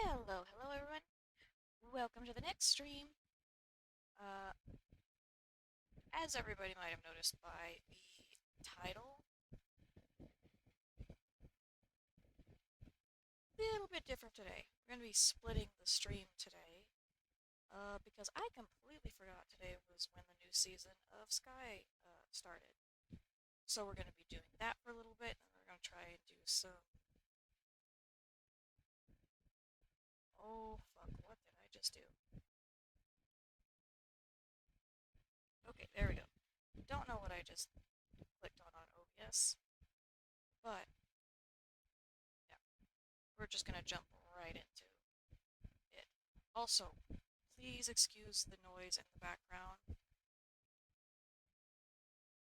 Hello everyone. Welcome to the next stream. Uh, as everybody might have noticed by the title, a little bit different today. We're going to be splitting the stream today, because I completely forgot today was when the new season of Sky started. So we're going to be doing that for a little bit, and we're going to try and do some... Oh, fuck, what did I just do? Okay, there we go. Don't know what I just clicked on OBS, but yeah, we're just going to jump right into it. Also, please excuse the noise in the background.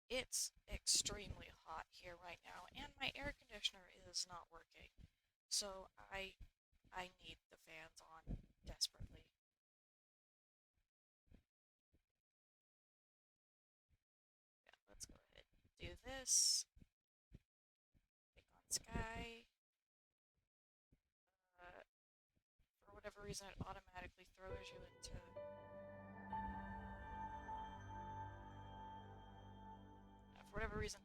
It's extremely hot here right now, and my air conditioner is not working. So I need the fans on desperately. Yeah, let's go ahead and do this. Click on Sky. Uh, for whatever reason, it automatically throws you into... for whatever reason,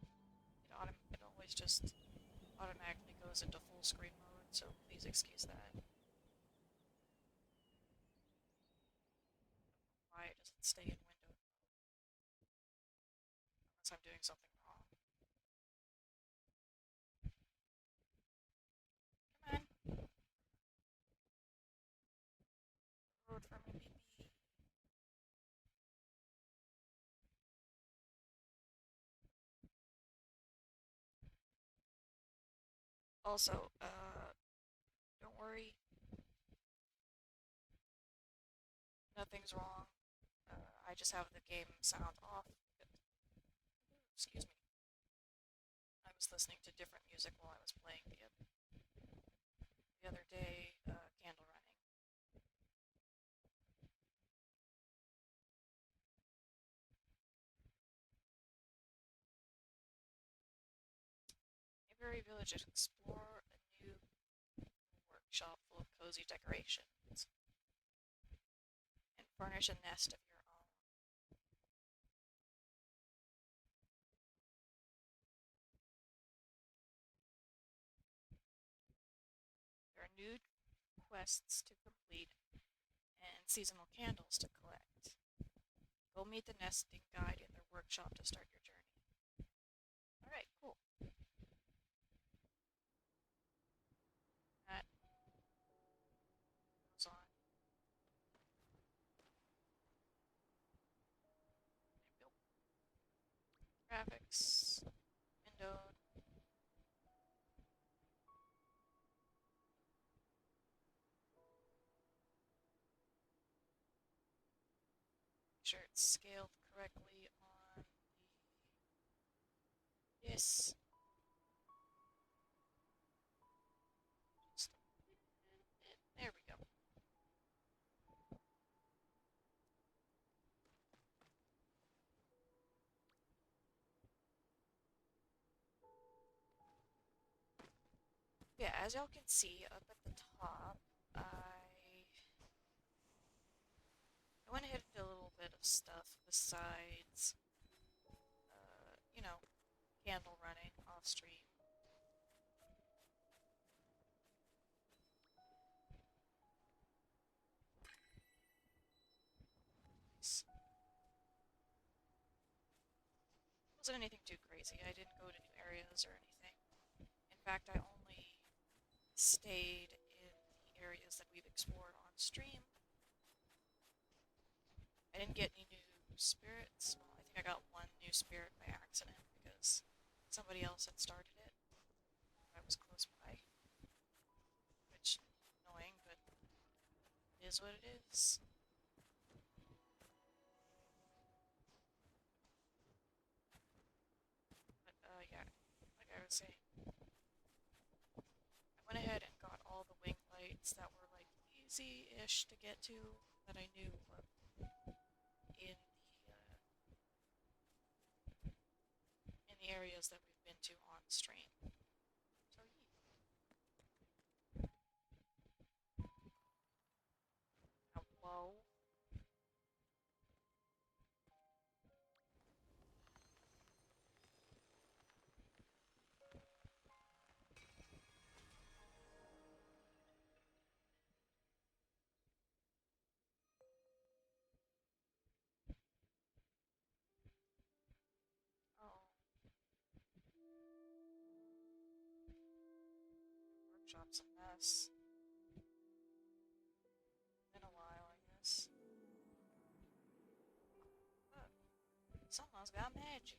it always just automatically goes into full screen mode, so please excuse that. Why it doesn't stay in window unless I'm doing something wrong. Come on, road for me, baby. Also, don't worry, nothing's wrong. I just have the game sound off. Excuse me. I was listening to different music while I was playing the other day, candle running. Mayberry Village, explore a new workshop full of cozy decorations and furnish a nest of your own. There are new quests to complete and seasonal candles to collect. Go meet the nesting guide in their workshop to start your journey. Alright, cool. That goes on. Nope. Graphics. Window. Make sure it's scaled correctly on this. Just there we go. Yeah, as y'all can see up at the top, I went ahead and did a little bit of stuff besides, candle running off stream. Nice. Wasn't anything too crazy. I didn't go to new areas or anything. In fact, I only stayed in the areas that we've explored on stream. I didn't get any new spirits. Well, I think I got one new spirit by accident because somebody else had started it. I was close by. Which, annoying, but it is what it is. But, yeah, like I was saying, I went ahead and got all the wing lights that were, like, easy-ish to get to that I knew were in the areas that we've been to on stream. So, yeah. drop some mess. Been a while, I guess. Look, someone's got magic.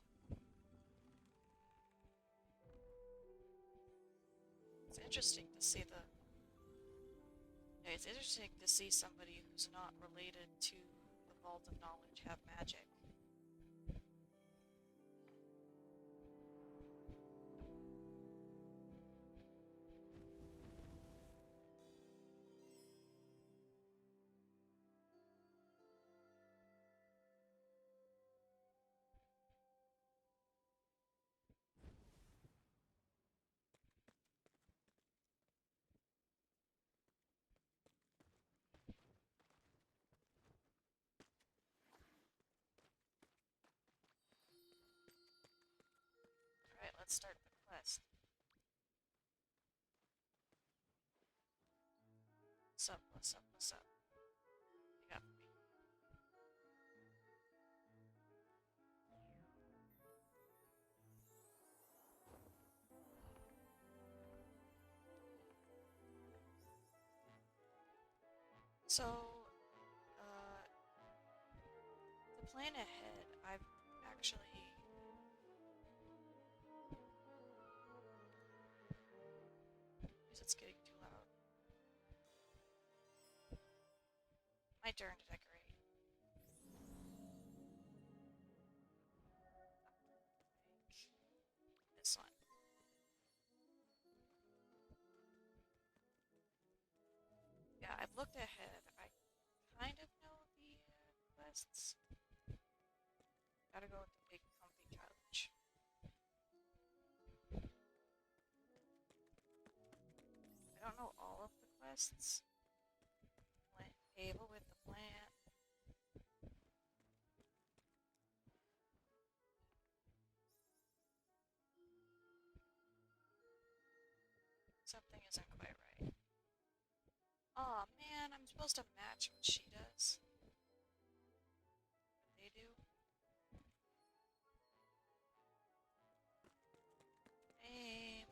It's interesting to see the. Yeah, it's interesting to see somebody who's not related to the Vault of Knowledge have magic. Alright, let's start the quest. What's up, what's up, what's up? You got for me. So, uh, to plan ahead, I've actually... Music's getting too loud. My turn to decorate. This one. Yeah, I've looked ahead. I kind of know the quests. Gotta go with the big comfy couch. I don't know all of the quests. Plant table with the plant. Something isn't quite right. Aw, man, I'm supposed to match what she does. What they do. Aim.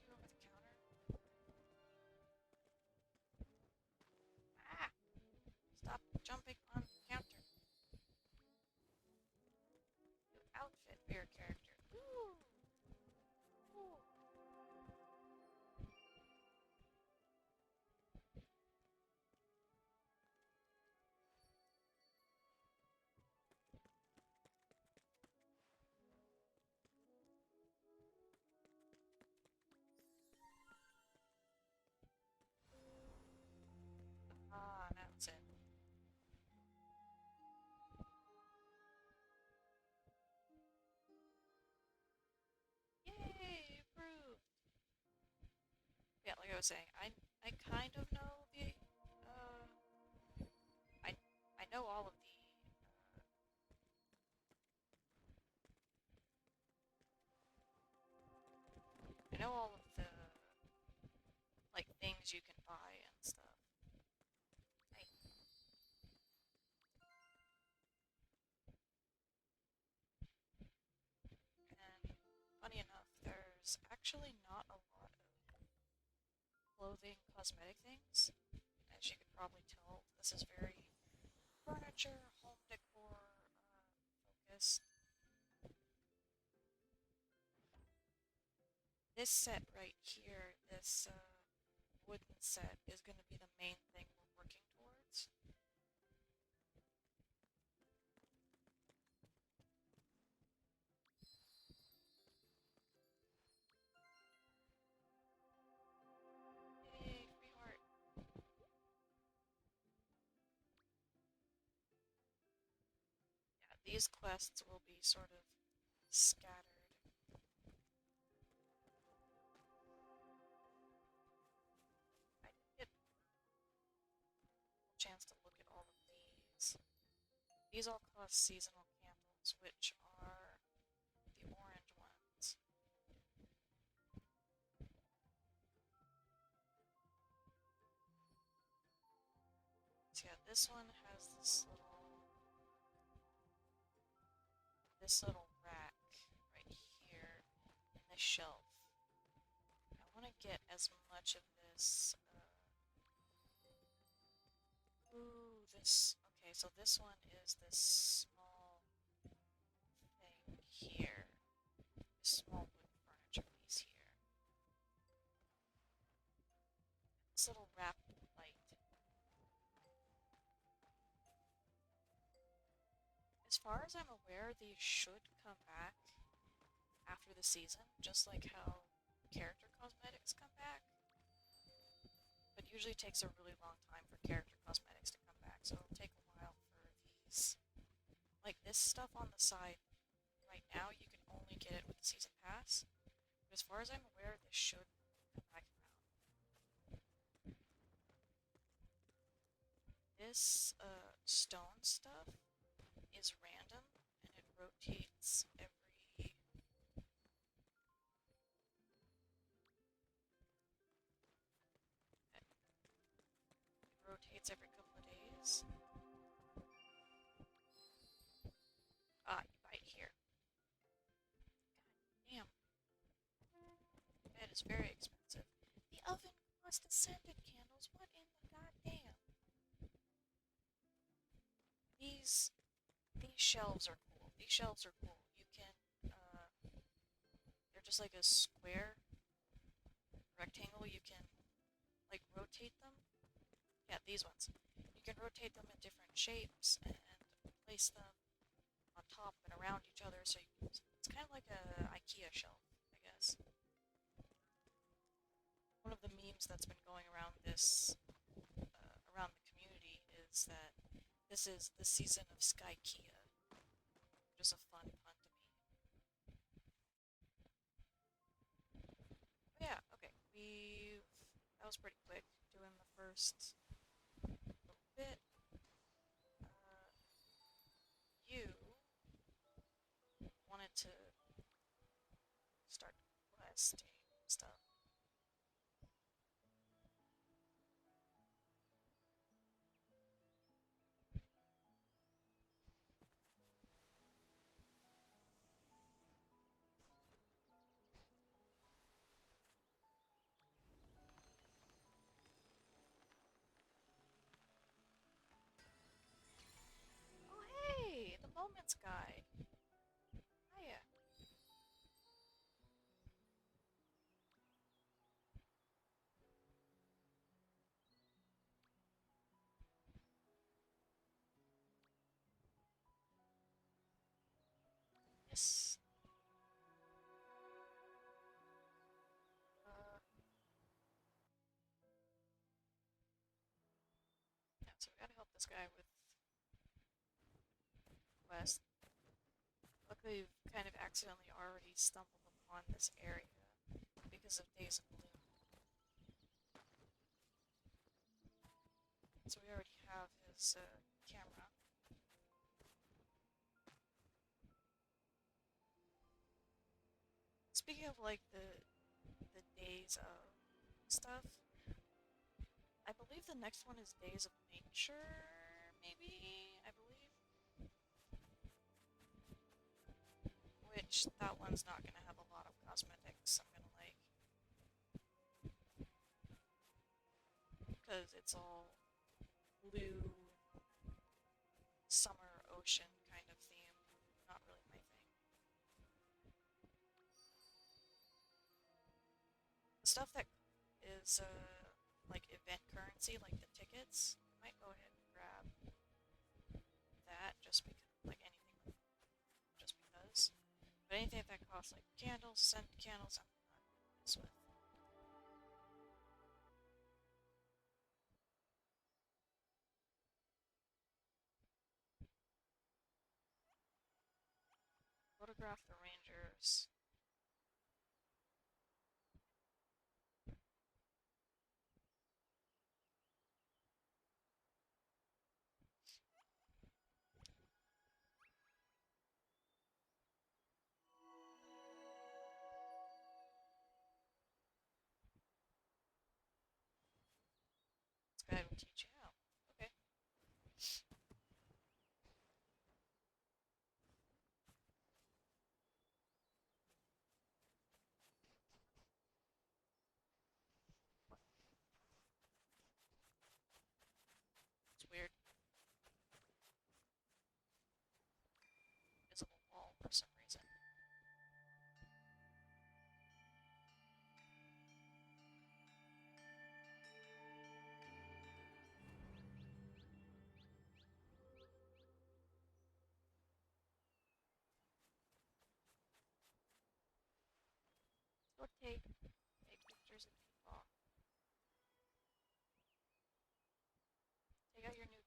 Talk to you over the counter. Ah! Stop jumping on the counter. New outfit for your character. Ooh! Ooh! Ah, now it's in. Yay! Approved! Yeah, like I was saying, I kind of know the I I know all of the I know all of the like things you can buy and stuff. I, and funny enough, there's actually not a lot of clothing, cosmetic things. As you could probably tell, this is very furniture, home decor focused. This set right here, this wooden set, is going to be the main thing we're working towards. Yay, free heart. Yeah, these quests will be sort of scattered. I didn't get a chance to look at all of these. These all cost seasonal candles, which are the orange ones. So yeah, this one has this little this little rack right here in this shelf. I want to get as much of this. Ooh, this. Okay, so this one is this small thing here. This small wooden furniture piece here. This little wrap light. As far as I'm aware, these should come back after the season, just like how character cosmetics come back. But usually takes a really long time for character cosmetics to come back, so it'll take a while for these. Like this stuff on the side, right now you can only get it with the season pass. But as far as I'm aware, this should come back around. This stone stuff is random and it rotates every. It rotates every couple of days. Ah, you bite here. God damn. That is very expensive. The oven cost scented candles. What in the goddamn? These these shelves are cool. These shelves are cool. You can they're just like a square rectangle. You can like rotate them. Yeah, these ones. You can rotate them in different shapes and place them on top and around each other. So it's kind of like a IKEA shelf, I guess. One of the memes that's been going around around the community is that this is the season of Skykia. Just a fun pun to me. But yeah, okay. That was pretty quick doing the first little bit. You wanted to start questing stuff. Oh hey, the Moments guy. Hiya. Yes. Uh, yeah, so we gotta help this guy with quest. Luckily, we've kind of accidentally already stumbled upon this area because of Days of Bloom. So we already have his camera. Speaking of like the Days of stuff, I believe the next one is Days of Nature, maybe? I believe. Which, that one's not gonna have a lot of cosmetics, I'm gonna like. Because it's all blue, summer, ocean kind of theme. Not really my thing. The stuff that is, like event currency, like the tickets, I might go ahead and grab that just because, like anything, just because. But anything that costs like candles, scented candles, I'm not gonna mess with. Photograph the rangers. This guy will teach you how. Okay. for some reason. Go take pictures of people. Take out your new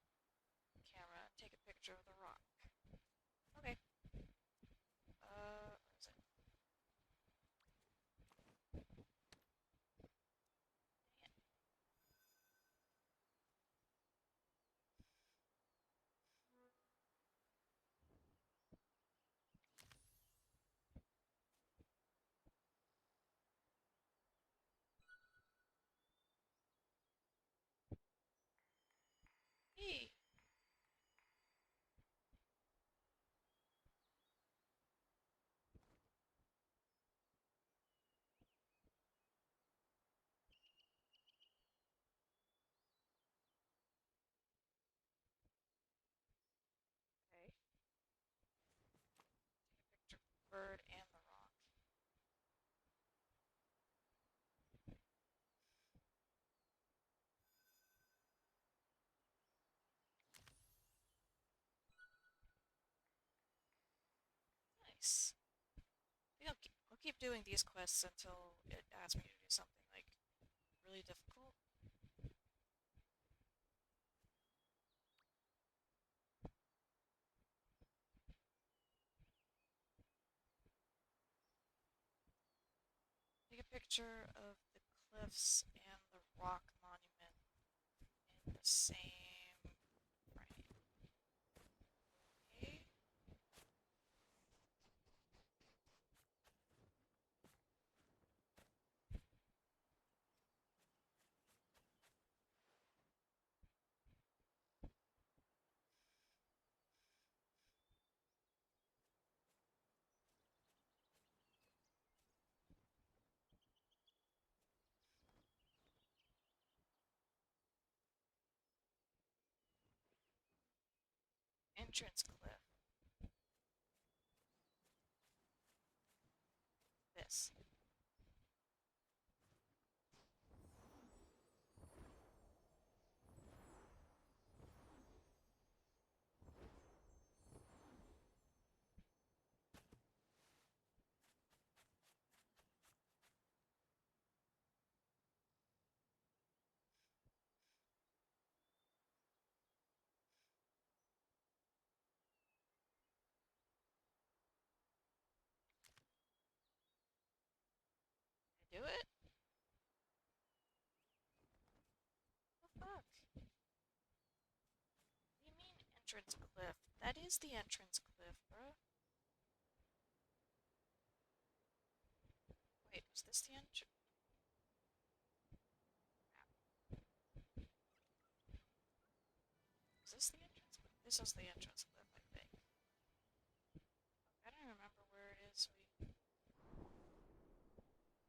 camera and take a picture of the rock. Okay. Where is it? Dang it. Hey. Okay. Take a picture of the bird and the rock. Nice. I think I'll keep doing these quests until it asks me to do something like really difficult. Take a picture of the cliffs and the rock monument in the same frame. Okay. Entrance cliff. This. I do it? The fuck? What do you mean entrance cliff? That is the entrance cliff, bro. Wait, was this the entrance? Is this the entrance cliff? This is the entrance cliff, I think. I don't remember where it is.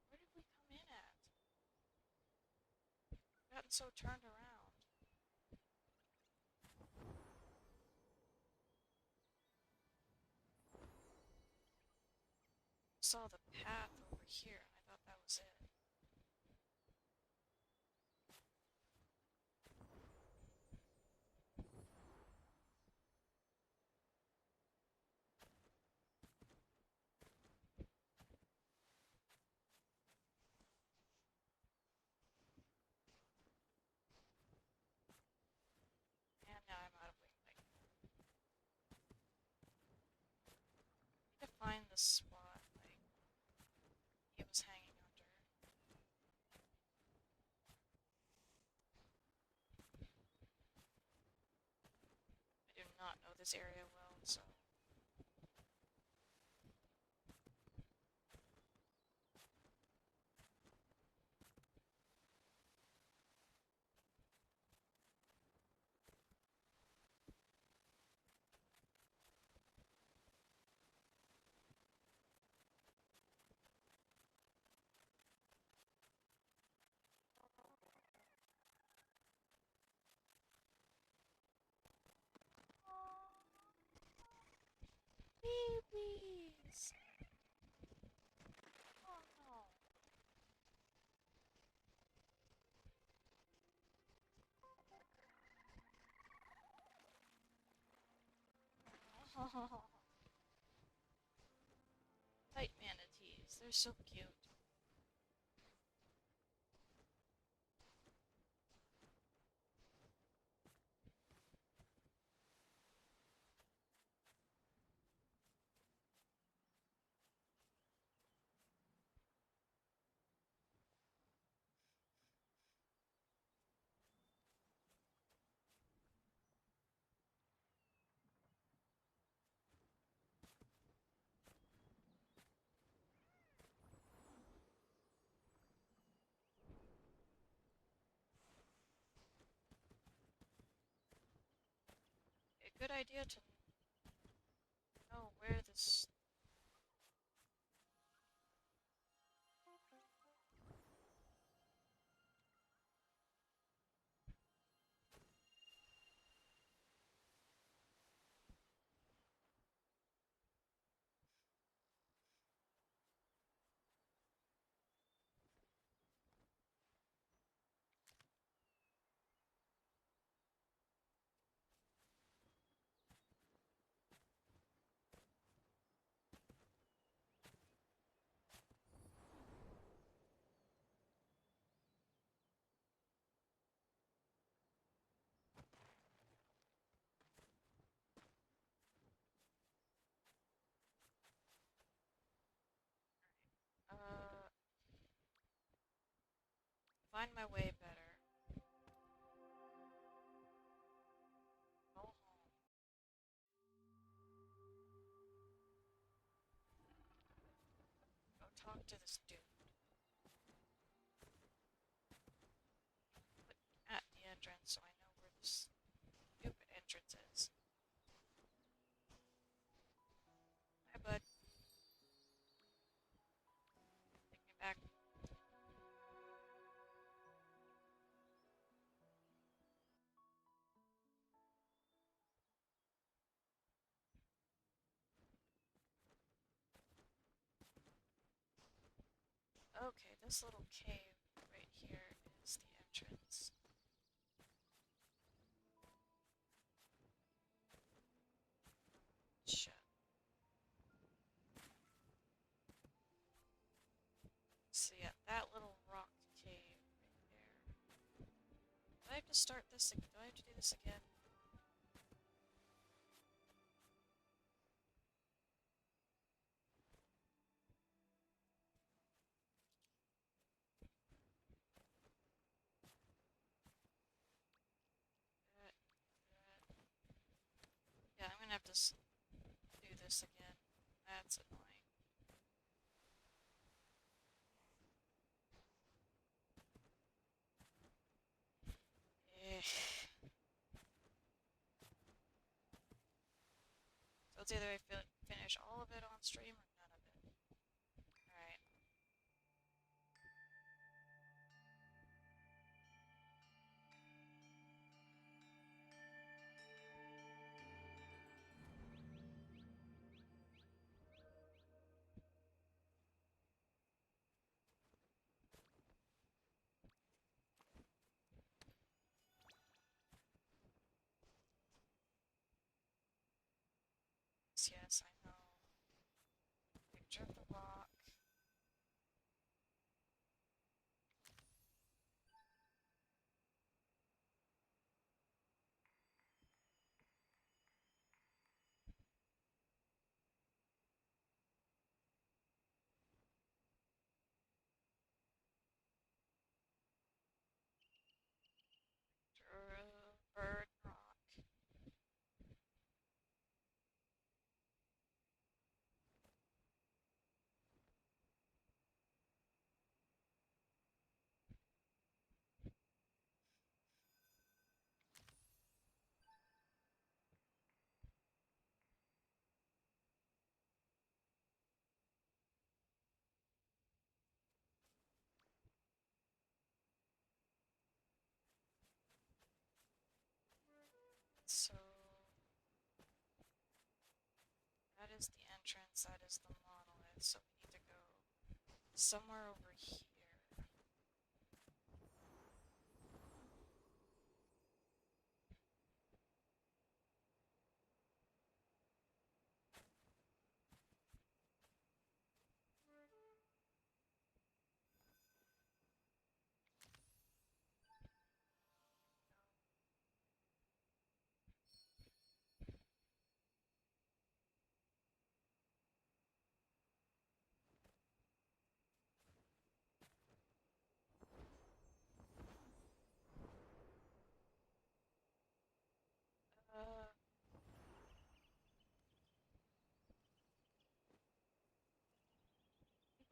Where did we come in at? We've gotten so turned around. Saw the path over here, and I thought that was it. And now I'm out of wing light. I need to find the spot, like, he was hanging under. I do not know this area well, so... Tight manatees. They're so cute. A good idea to know where this. Uh, find my way better. Go home. Go talk to this dude. Put at the entrance so I know where this stupid entrance is. Hi, bud. Take me back. Okay, this little cave right here is the entrance. Shut. So yeah, that little rock cave right there. Do I have to start this? Do I have to do this again? Uh, Yeah, I'm gonna have to do this again. That's annoying. Eh. So it's either I finish all of it on stream or none of it. Alright. Yes, I know. Picture of the rock. Bird rock. So that is the entrance, that is the monolith, so we need to go somewhere over here.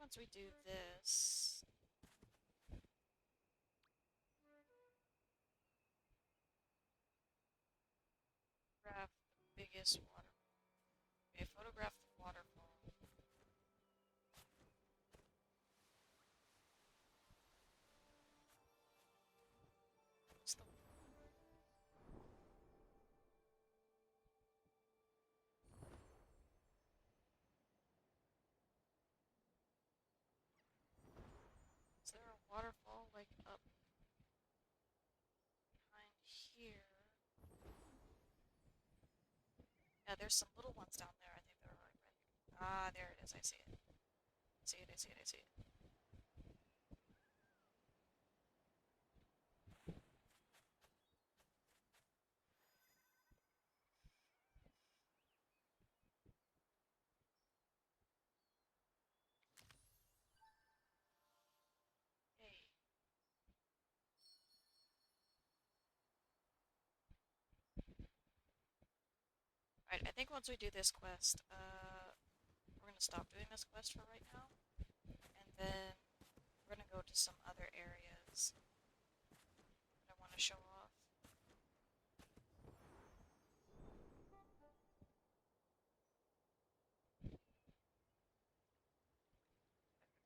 once we do this, graph the biggest water. Okay, photograph the waterfall. What's the Is there a waterfall like up behind here? Yeah, there's some little ones down there. I think they're like right here. Ah, there it is. I see it. I see it. I see it. I see it. Hey. Alright, I think once we do this quest, we're gonna stop doing this quest for right now, and then we're gonna go to some other areas that I want to show off.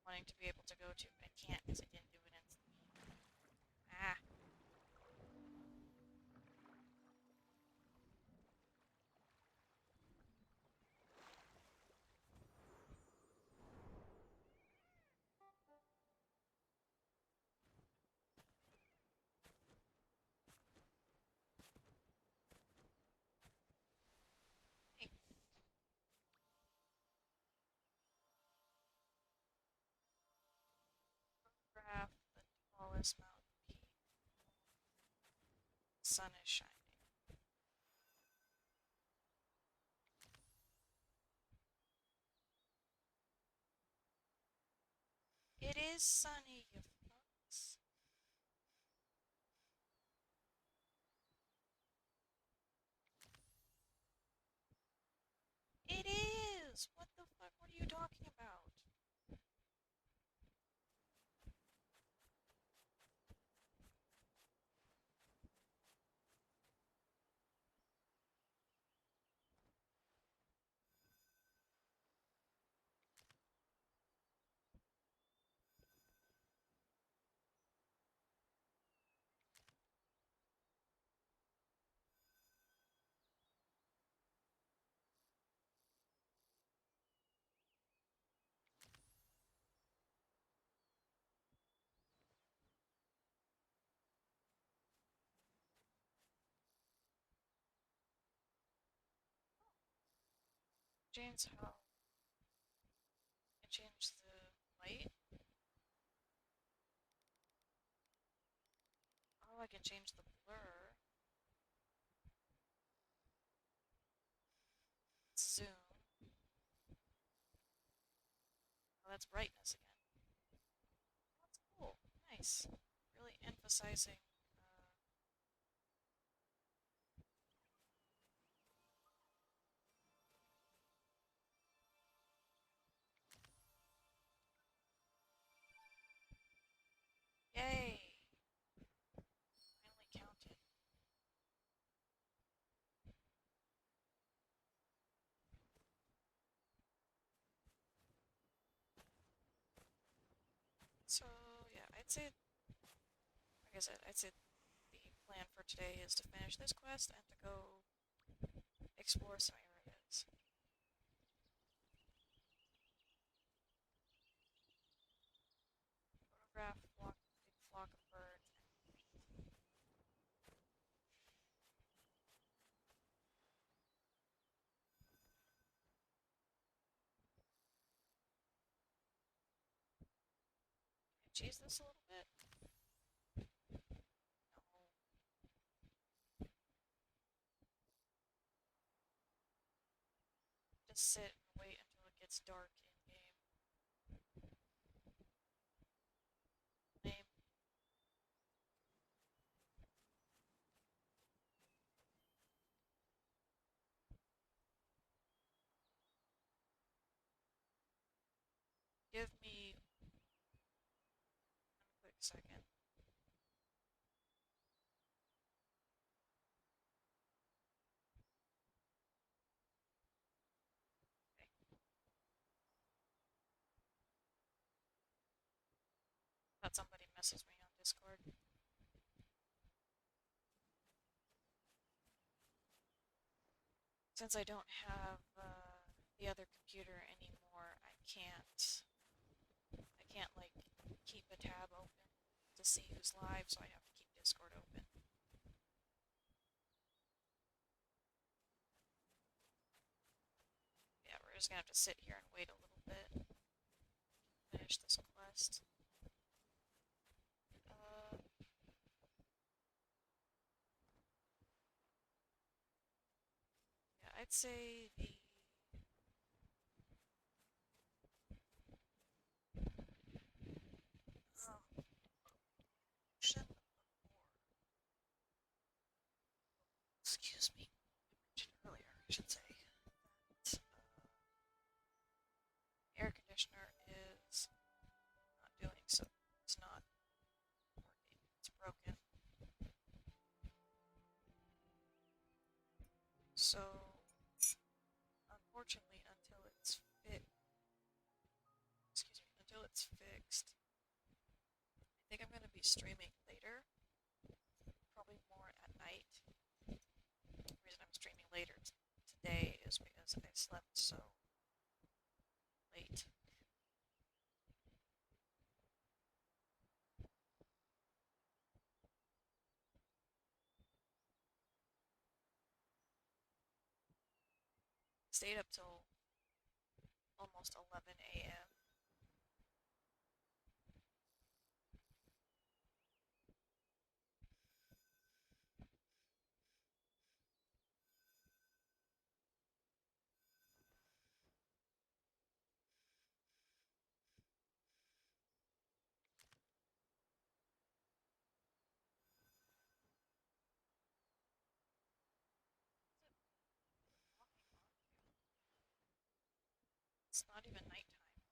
Wanting to be able to go to. I can't because I didn't do it instantly. Ah. Hey, photograph the tallest mountain peak. The sun is shining. It is sunny, you fucks. It is! What the fuck? What are you talking about? Change how I change the light. Oh, I can change the blur. Zoom. Oh, that's brightness again. That's cool. Nice. Really emphasizing. Yay! Finally counted. So, yeah, I'd say, like I said, I'd say the plan for today is to finish this quest and to go explore some areas. Photograph big flock of birds. And cheese this a little bit. No. Just sit and wait until it gets dark in game. Lame. Give me a second. Okay. Thought somebody messaged me on Discord. Since I don't have the other computer anymore, I can't like keep a tab open to see who's live, so I have to keep Discord open. Yeah, we're just gonna have to sit here and wait a little bit. Finish this quest. Uh, yeah, I'd say the option excuse me, I mentioned earlier, I should say, that air conditioner is not doing so. It's not working. It's broken. So, unfortunately, until it's fixed, I think I'm gonna be streaming later, probably more at night. The reason I'm streaming later today is because I slept so late. Stayed up till almost 11 a.m. It's not even nighttime.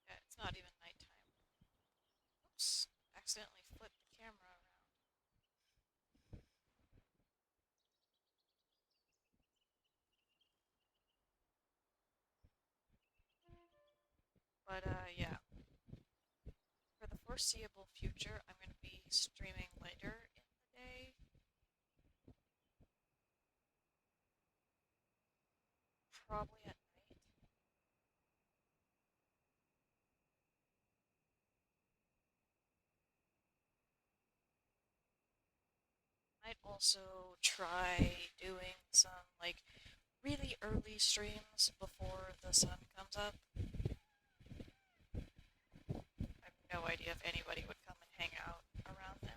Yeah, it's not even nighttime. Oops, accidentally flipped the camera around. But yeah, for the foreseeable future, I'm going to be streaming later in the day, probably at night. Might also try doing some like really early streams before the sun comes up. I have no idea if anybody would come and hang out around then.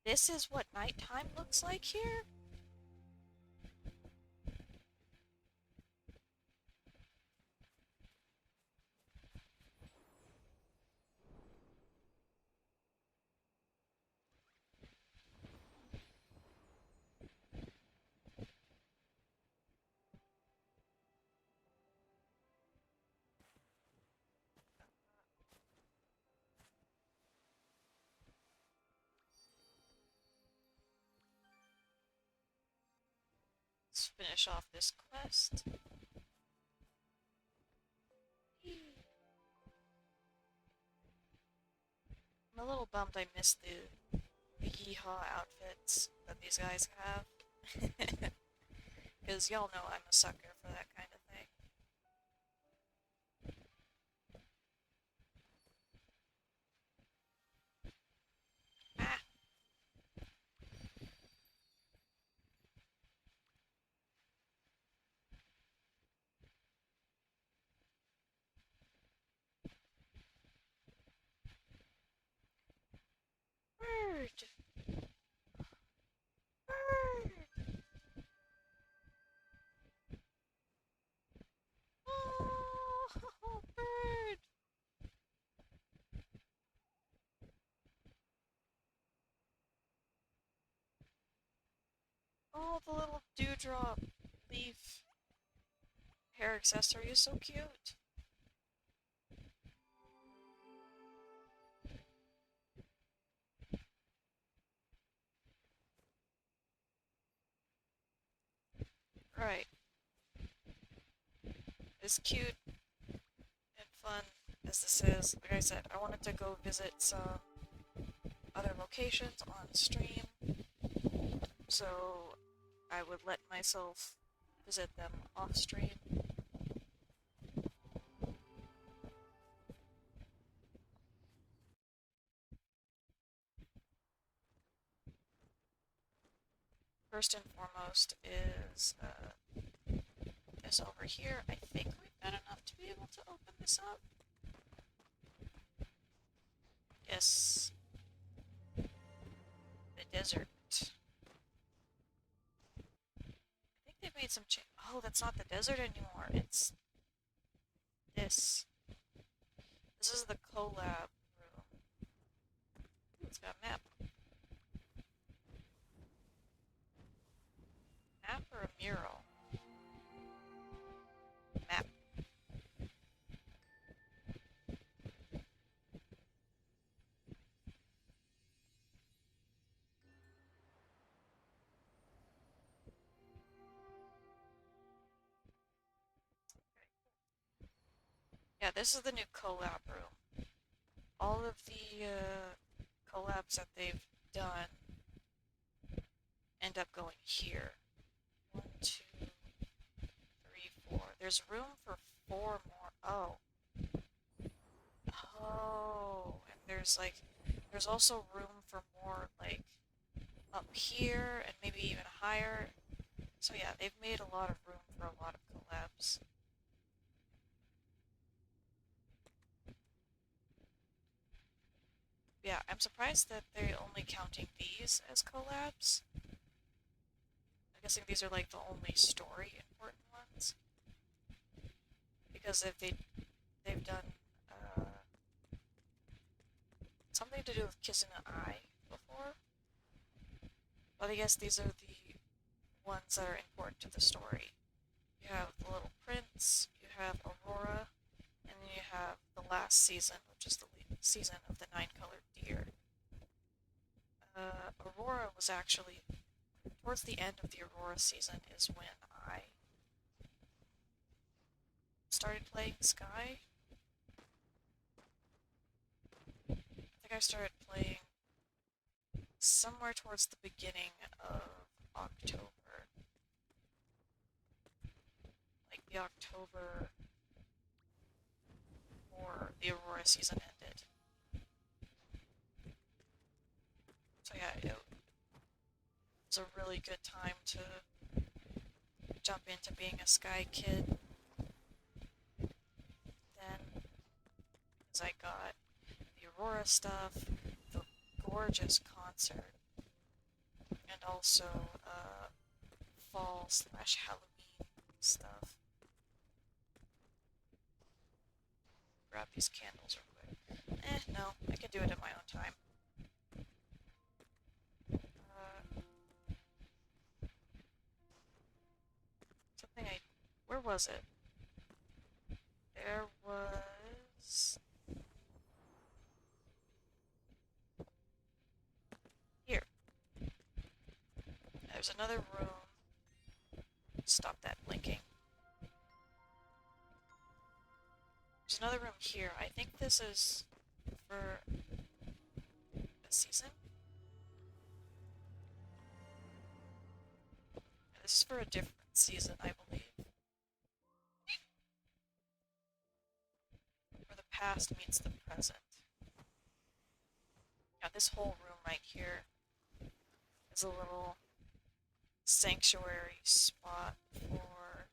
This is what nighttime looks like here? Let's finish off this quest. I'm a little bummed I missed the yeehaw outfits that these guys have. Because y'all know I'm a sucker for that kind of thing. Ah! Oh, the little dewdrop leaf hair accessory is so cute. Right. As cute and fun as this is, like I said, I wanted to go visit some other locations on stream, so I would let myself visit them off stream. First and foremost is this over here. I think we've got enough to be able to open this up. Yes, the desert. I think they've made some change. Oh, that's not the desert anymore. It's this. This is the collab room. Ooh, it's got a map. Map or a mural? Map. Yeah, this is the new collab room. All of the collabs that they've done end up going here. 1, 2, 3, 4. There's room for 4 more. Oh. Oh. And there's also room for more, like, up here and maybe even higher. So yeah, they've made a lot of room for a lot of collabs. Yeah, I'm surprised that they're only counting these as collabs. I'm guessing these are like the only story important ones. Because if they've done something to do with kissing an eye before. But I guess these are the ones that are important to the story. You have the Little Prince, you have Aurora, and then you have the last season, which is the season of the Nine-Colored Deer. Aurora was actually, towards the end of the Aurora season is when I started playing Sky. I think I started playing somewhere towards the beginning of October. Like the October before the Aurora season ended. So yeah, it was a really good time to jump into being a Sky kid. Then, as I got the Aurora stuff, the gorgeous concert, and also fall/Halloween stuff. Grab these candles real quick. No, I can do it in my own time. Something I... Where was it? There was... Here. There's another room. Stop that blinking. There's another room here. I think this is for a season. This is for a different season, I believe. Where the past meets the present. Yeah, this whole room right here is a little sanctuary spot for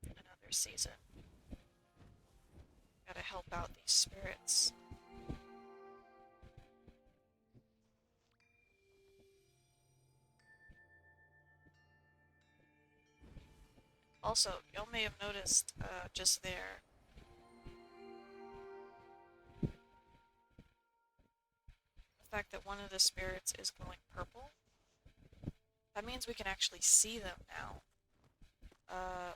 another season. Gotta help out these spirits. Also, y'all may have noticed just there fact that one of the spirits is glowing purple. That means we can actually see them now. Uh,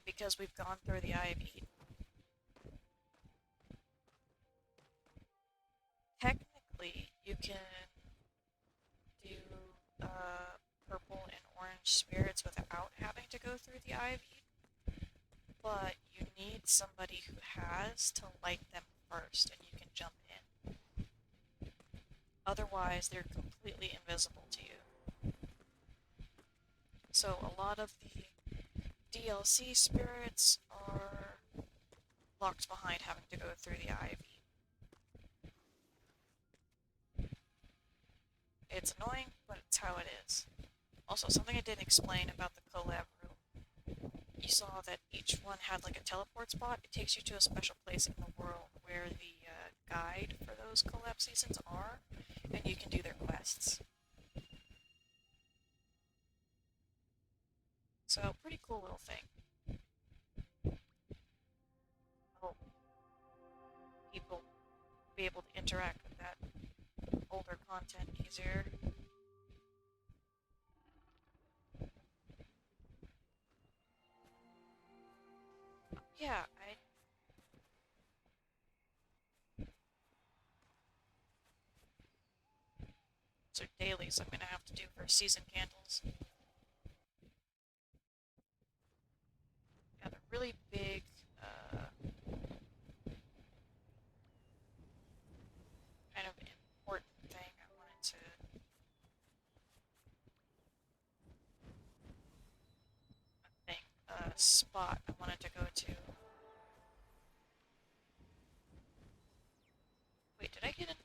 because we've gone through the Eye of Eden. Technically, you can do purple and orange spirits without having to go through the Eye of Eden, but you need somebody who has to light them first, and you can jump in. Otherwise, they're completely invisible to you. So a lot of the DLC spirits are locked behind having to go through the Eye of Eden. It's annoying, but it's how it is. Also, something I didn't explain about the collab room. You saw that each one had like a teleport spot. It takes you to a special place in the world where the guide for those collab seasons are, and you can do their quests. So, pretty cool little thing. Help people be able to interact with that older content easier. Yeah, so dailies I'm gonna have to do for season candles. Yeah, the really big, kind of important thing I wanted to spot I wanted to go to. Wait, did I get a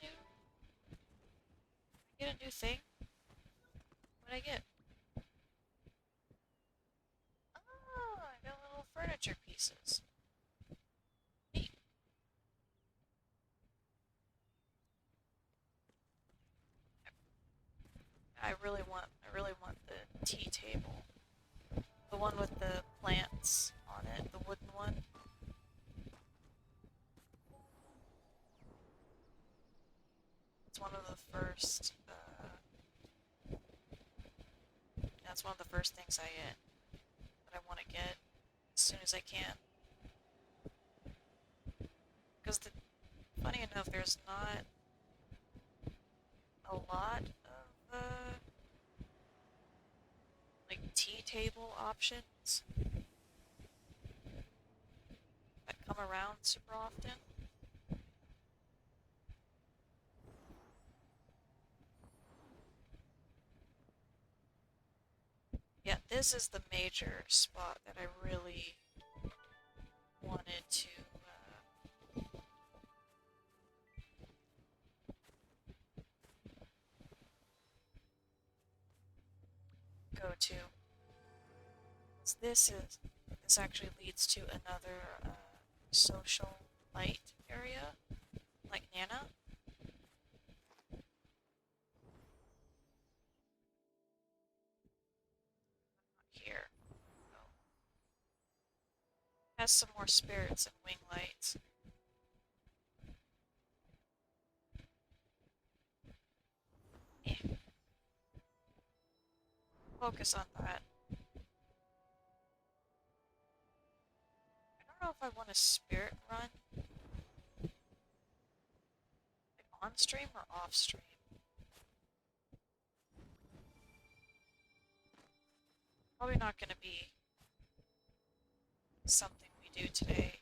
new thing? What did I get? Oh, I got little furniture pieces. Neat. I really want the tea table. The one with the plants on it, the wooden one. It's one of the first, that's one of the first things that I want to get as soon as I can. Because funny enough, there's not a lot of, like, tea table options that come around super often. Yeah, this is the major spot that I really wanted to go to. This actually leads to another social light area, like Nana. Here. Oh. Has some more spirits and wing lights. Eh. Focus on that. I don't know if I want a spirit run, like on stream or off stream. Probably not going to be something we do today.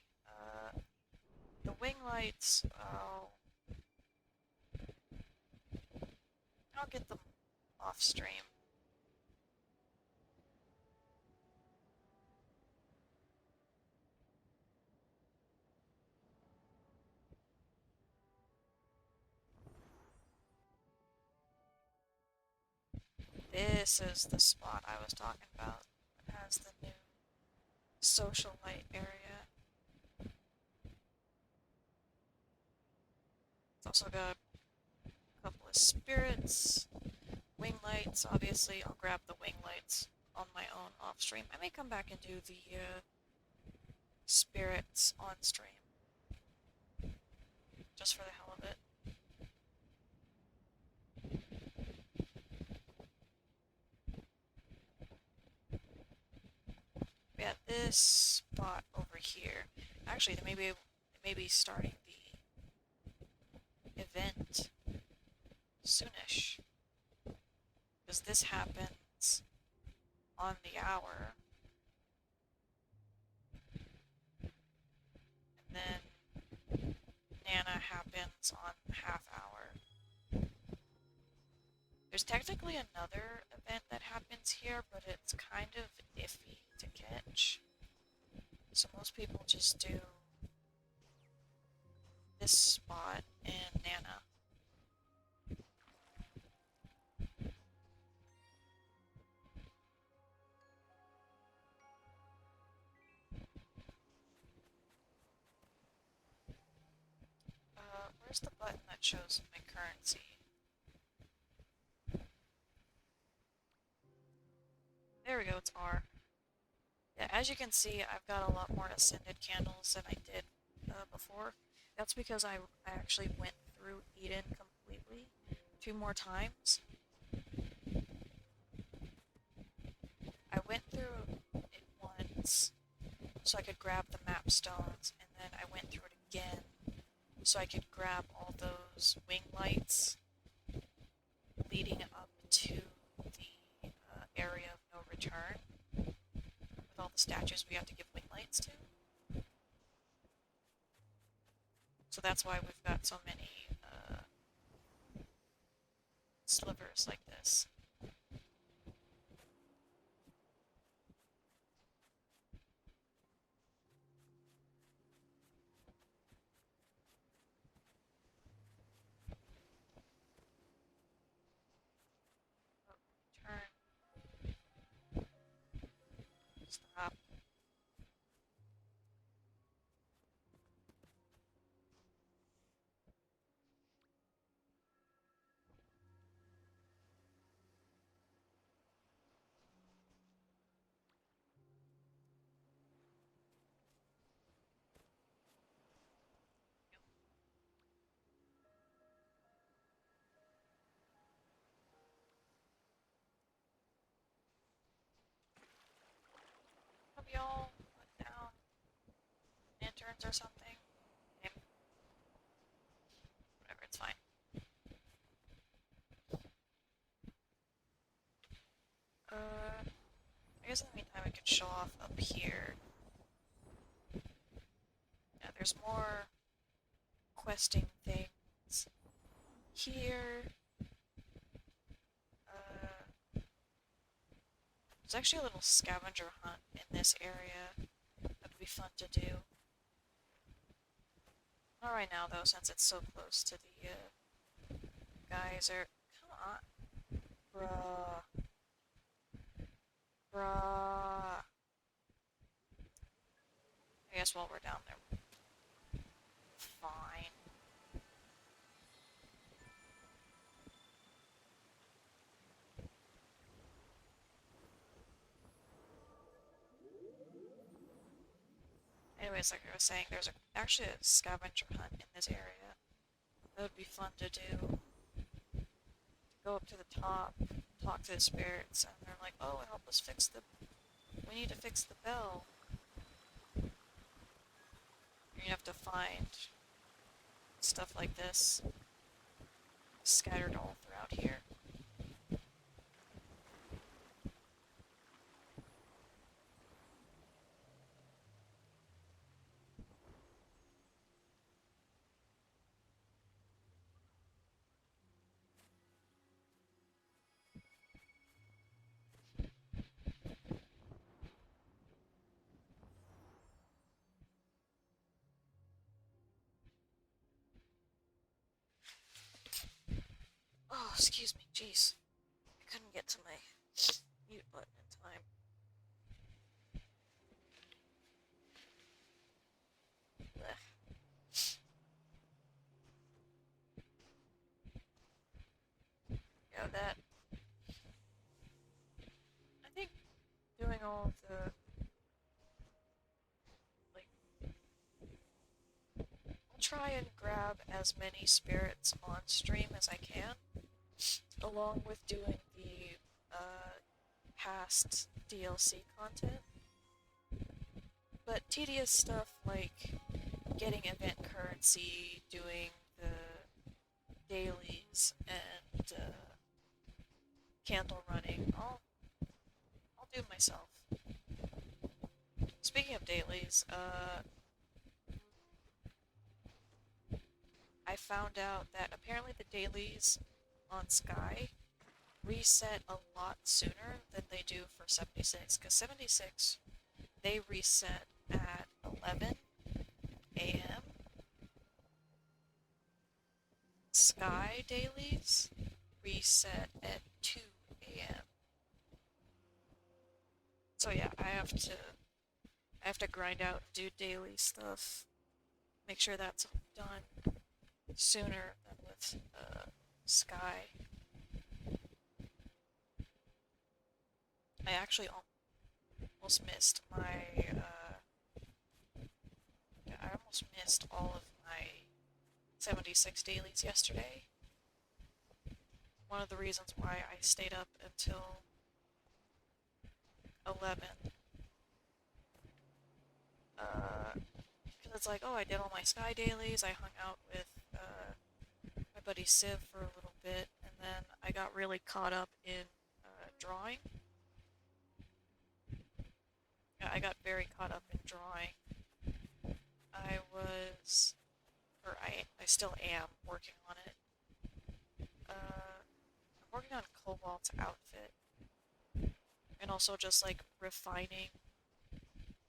The wing lights, I'll get them off stream. This is the spot I was talking about. It has the new social light area. It's also got a couple of spirits, wing lights. Obviously, I'll grab the wing lights on my own off stream. I may come back and do the spirits on stream. just for the hell of it. We had this spot over here. Actually, they may be starting the event soonish. Because this happens on the hour. And then Nana happens on half hour. There's technically another event that happens here, but it's kind of iffy to catch. So most people just do this spot and Nana. Where's the button that shows my currency? There we go, it's R. Yeah, as you can see, I've got a lot more ascended candles than I did before. That's because I actually went through Eden completely 2 more times. I went through it once so I could grab the map stones, and then I went through it again so I could grab all those wing lights leading up to the area of no return with all the statues we have to give wing lights to. So that's why we've got so many slivers like this. Turn. Stop. Have y'all put down lanterns or something? Okay. Whatever, it's fine. I guess in the meantime I could show off up here. Yeah, there's more questing things here. There's actually a little scavenger hunt in this area that would be fun to do. Not right now though, since it's so close to the geyser. Come on. Bruh. Bruh. I guess while we're down there. Fine. Anyways, like I was saying, there's actually a scavenger hunt in this area. That would be fun to do. Go up to the top, talk to the spirits, and they're like, oh, help us fix the... We need to fix the bell. You have to find stuff like this scattered all throughout here. Oh, excuse me, jeez. I couldn't get to my mute button in time. Ugh. Yeah, that... I think doing all of the... Like... I'll try and grab have as many spirits on stream as I can, along with doing the past DLC content. But tedious stuff like getting event currency, doing the dailies, and candle running, I'll do myself. Speaking of dailies, I found out that apparently the dailies on Sky reset a lot sooner than they do for 76, because 76, they reset at 11 a.m. Sky dailies reset at 2 a.m. So yeah, I have to grind out, do daily stuff, make sure that's done sooner than with Sky. I actually almost missed I almost missed all of my 76 dailies yesterday. One of the reasons why I stayed up until 11, because it's like, oh, I did all my Sky dailies, I hung out with my buddy Civ for a little bit, and then I got really caught up in drawing. Yeah, I got very caught up in drawing. I was, or I still am working on it. I'm working on Cobalt's outfit, and also just like refining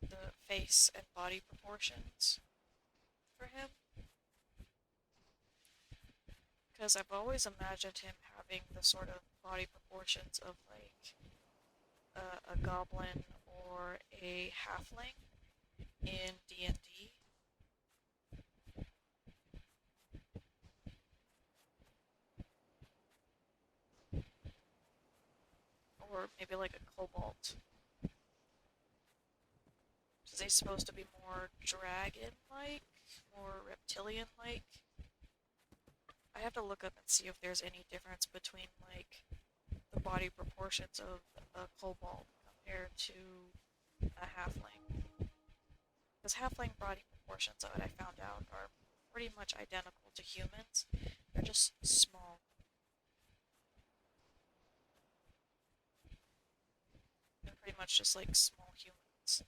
the face and body proportions for him. Because I've always imagined him having the sort of body proportions of like a goblin or a halfling in D&D. Or maybe like a kobold. Is he supposed to be more dragon-like? More reptilian-like? I have to look up and see if there's any difference between like the body proportions of a kobold compared to a halfling. Because halfling body proportions of it, I found out, are pretty much identical to humans. They're just small. They're pretty much just like small humans.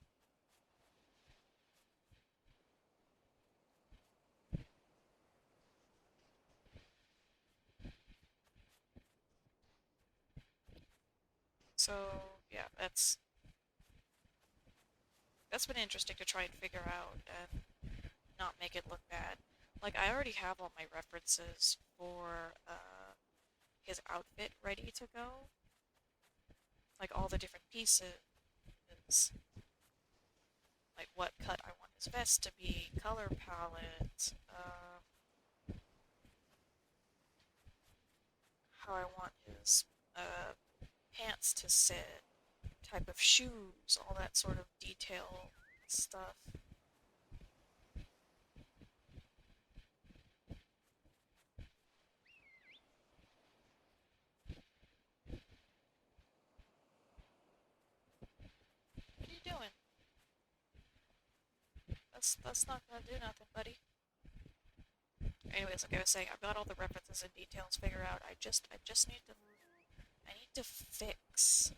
So yeah, that's been interesting to try and figure out and not make it look bad. Like I already have all my references for his outfit ready to go. Like all the different pieces, like what cut I want his vest to be, color palette, how I want his pants to sit, type of shoes, all that sort of detail stuff. What are you doing? That's not gonna do nothing, buddy. Anyways, like I was saying, I've got all the references and details figured out. I just need to fix.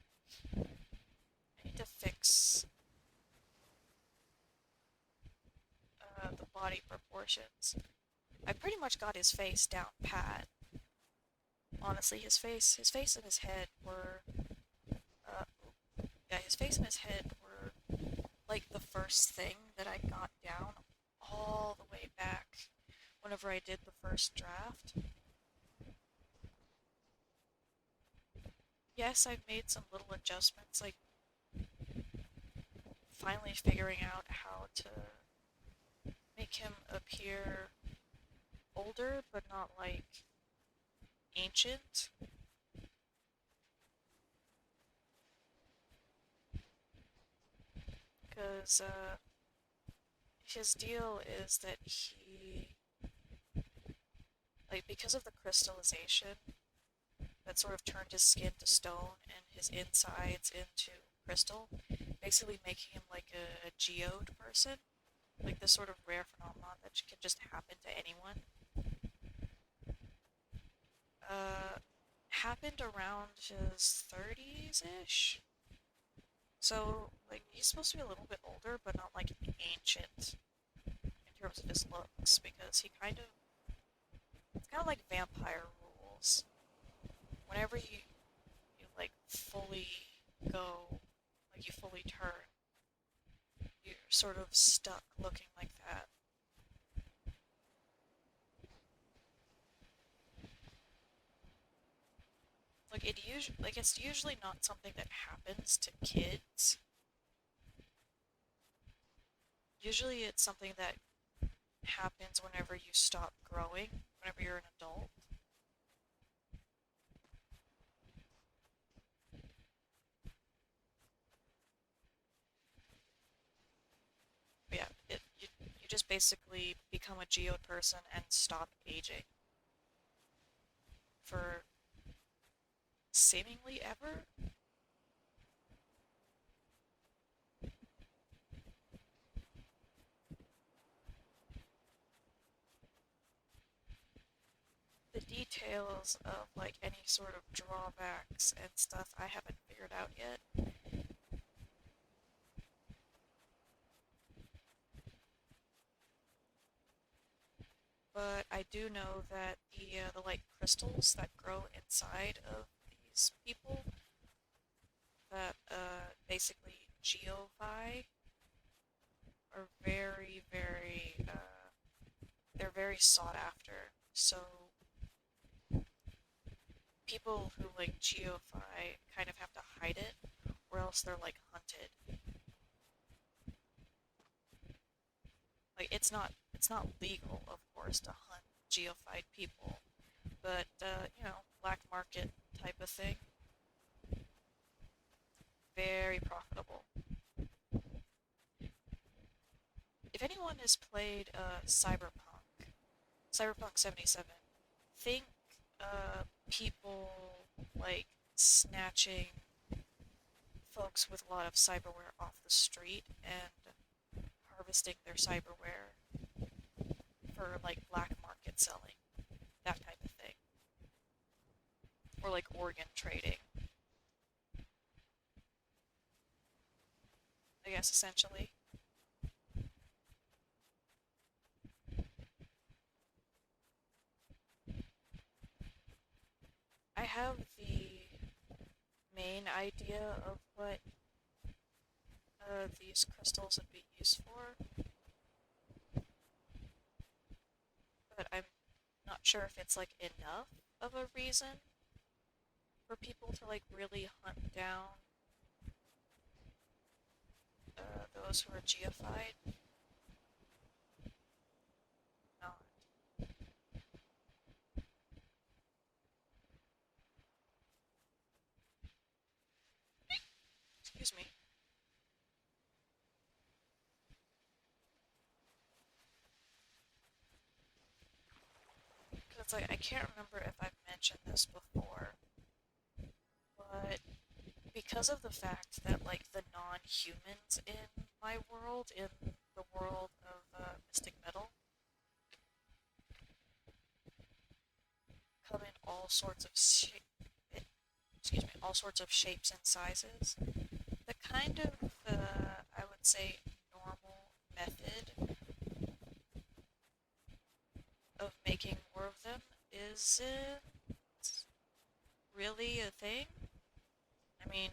I need to fix the body proportions. I pretty much got his face down pat. Honestly, his face and his head were, uh, yeah, his face and his head were like the first thing that I got down all the way back whenever I did the first draft. Yes, I've made some little adjustments, like finally figuring out how to make him appear older, but not like ancient. Because his deal is that like, because of the crystallization that sort of turned his skin to stone and his insides into crystal, basically making him like a geode person, like this sort of rare phenomenon that can just happen to anyone. Uh, Happened around his 30s-ish. So, like, he's supposed to be a little bit older, but not like ancient in terms of his looks, because it's kind of like vampire rules. Whenever you like fully go, like you fully turn, you're sort of stuck looking like that. It's usually not something that happens to kids. Usually it's something that happens whenever you stop growing, whenever you're an adult. But yeah, you just basically become a geode person and stop aging for seemingly ever. The details of like any sort of drawbacks and stuff I haven't figured out yet. But I do know that the like crystals that grow inside of these people that basically geophy are they're very sought after. So people who like geophy kind of have to hide it, or else they're like hunted. Like it's not legal, of course, to hunt geophied people, but black market type of thing, very profitable. If anyone has played Cyberpunk 77, think people like snatching folks with a lot of cyberware off the street and harvesting their cyberware for like black market selling, that type of thing, or like organ trading, I guess essentially. I have the main idea of what these crystals would be used for, but I'm not sure if it's like enough of a reason for people to like really hunt down those who are geophied. Not, excuse me, because it's like I can't remember if I've mentioned this before, but because of the fact that like the non-humans in my world, in the world of Mystic Metal, come in all sorts of excuse me, all sorts of shapes and sizes. The kind of I would say normal method of making more of them isn't really a thing. I mean,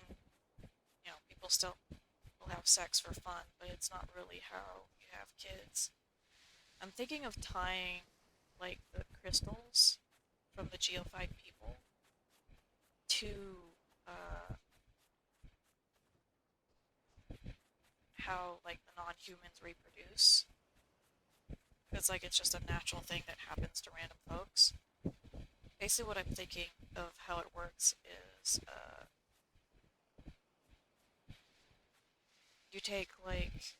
people still will have sex for fun, but it's not really how you have kids. I'm thinking of tying like the crystals from the geophyte people to uh, how like the non-humans reproduce. It's like it's just a natural thing that happens to random folks. Basically, what I'm thinking of how it works is you take like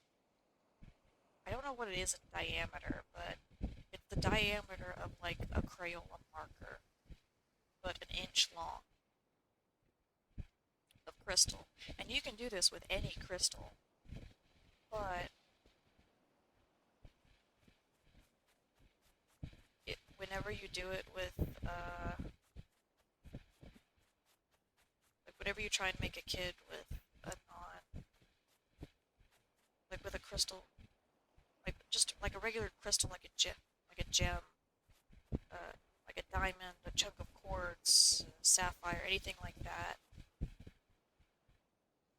I don't don't know what it is in diameter, but it's the diameter of like a Crayola marker, but an inch long of crystal. And you can do this with any crystal, but whenever you do it with, like whenever you try and make a kid with a non, like with a crystal, like just like a regular crystal, like a gem, uh, like a diamond, a chunk of quartz, sapphire, anything like that,